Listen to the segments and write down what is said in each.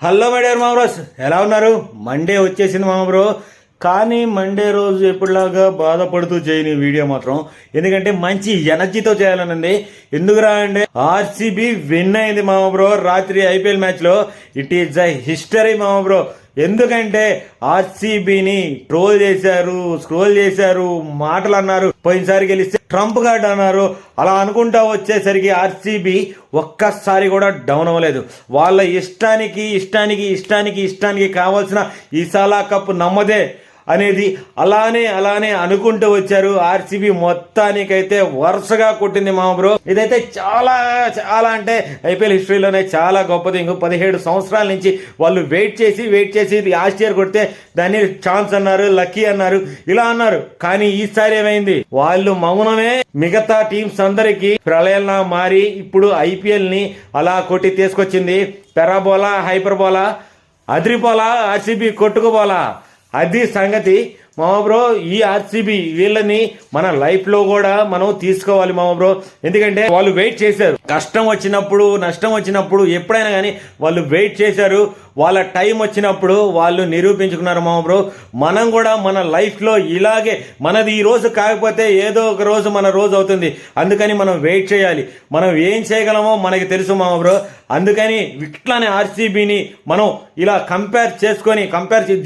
Hello my dear మామబ్రోస్, ఎలా ఉన్నారు? Monday వచ్చేసింది మామబ్రో. కానీ మండే రోజు ఎప్పుడులాగా బాధపడుతూ చేయని వీడియో మాత్రం, ఎందుకంటే మంచి ఎనర్జీతో చేయాలనుంది. ఎందుకురా అంటే ఆర్సీబీ విన్ అయింది మామబ్రో రాత్రి ఐపీఎల్ మ్యాచ్ లో. ఇట్ ఈస్ ద హిస్టరీ మామబ్రో. ఎందుకంటే ఆర్సీబీని ట్రోల్ చేశారు, స్క్రోల్ చేశారు, మాటలు అన్నారు. పోయినసారి గెలిస్తే ట్రంప్ గార్డ్ అన్నారు. అలా అనుకుంటా వచ్చేసరికి ఆర్సీబీ ఒక్కసారి కూడా డౌన్ అవ్వలేదు. వాళ్ళ ఇష్టానికి ఇష్టానికి ఇష్టానికి ఇష్టానికి కావాల్సిన ఈ సాలా కప్ నమ్మదే అనేది అలానే అనుకుంటూ వచ్చారు. ఆర్సీబీ మొత్తానికైతే వరుసగా కొట్టింది మా బ్రో. ఇదైతే చాలా చాలా అంటే ఐపీఎల్ హిస్టరీలోనే చాలా గొప్పది. ఇంకో 17 సంవత్సరాల నుంచి వాళ్ళు వెయిట్ చేసి లాస్ట్ ఇయర్ కొడితే దాన్ని ఛాన్స్ అన్నారు, లక్కీ అన్నారు, ఇలా అన్నారు. కానీ ఈసారి ఏమైంది? వాళ్ళు మౌనమే మిగతా టీమ్స్ అందరికి ప్రళయంలా మారి ఇప్పుడు ఐపీఎల్ ని అలా కొట్టి తీసుకొచ్చింది. పెరాబోలా, హైపర్బోలా, అద్రిపోలా, ఆర్సీబీ కొట్టుకుపోలా. అది సంగతి మామ బ్రో. ఈ ఆర్సీబీ వీళ్ళని మన లైఫ్ లో కూడా మనం తీసుకోవాలి మామ బ్రో. ఎందుకంటే వాళ్ళు వెయిట్ చేశారు. కష్టం వచ్చినప్పుడు, నష్టం వచ్చినప్పుడు, ఎప్పుడైనా కానీ వాళ్ళు వెయిట్ చేశారు. వాళ్ళ టైం వచ్చినప్పుడు వాళ్ళు నిరూపించుకున్నారు మామ బ్రో. మనం కూడా మన లైఫ్ లో ఇలాగే, మనది ఈ రోజు కాకపోతే ఏదో ఒక రోజు మన రోజు అవుతుంది. అందుకని మనం వెయిట్ చేయాలి. మనం ఏం చేయగలమో మనకి తెలుసు మామ బ్రో. అందుకని ఇట్లానే ఆర్సీబీని మనం ఇలా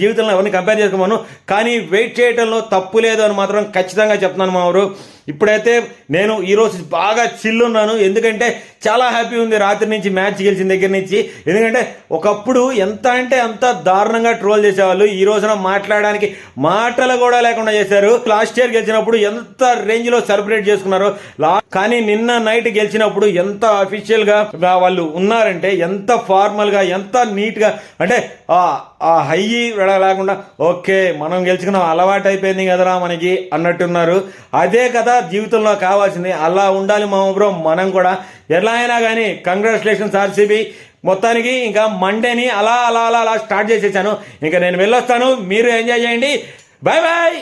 జీవితంలో ఎవరిని కంపేర్ చేసుకోమను, కానీ వెయిట్ చేయడంలో తప్పు లేదు అని మాత్రం ఖచ్చితంగా చెప్తున్నాను మా ఊరు. ఇప్పుడైతే నేను ఈరోజు బాగా చిల్ ఉన్నాను. ఎందుకంటే చాలా హ్యాపీ ఉంది రాత్రి నుంచి మ్యాచ్ గెలిచిన దగ్గర నుంచి. ఎందుకంటే ఒకప్పుడు ఎంత అంటే అంత దారుణంగా ట్రోల్ చేసేవాళ్ళు. ఈ రోజున మాట్లాడడానికి మాటలు కూడా లేకుండా చేశారు. లాస్ట్ ఇయర్ గెలిచినప్పుడు ఎంత రేంజ్ లో సెలబ్రేట్ చేసుకున్నారో, కానీ నిన్న నైట్ గెలిచినప్పుడు ఎంత అఫీషియల్ గా వాళ్ళు ఉన్నారంటే, ఎంత ఫార్మల్ గా, ఎంత నీట్ గా, అంటే ఆ హై లేకుండా ఓకే మనం గెలుచుకున్నాం, అలవాటు అయిపోయింది కదరా మనకి అన్నట్టున్నారు. అదే కదా జీవితంలో కావాల్సింది. అలా ఉండాలి మామ బ్రో మనం కూడా. ఎలా అయినా కానీ కంగ్రాచులేషన్స్ ఆర్సీబీ. మొత్తానికి ఇంకా మండేని అలా స్టార్ట్ చేసేసాను. ఇంకా నేను వెళ్ళొస్తాను. మీరు ఎంజాయ్ చేయండి. Bye bye.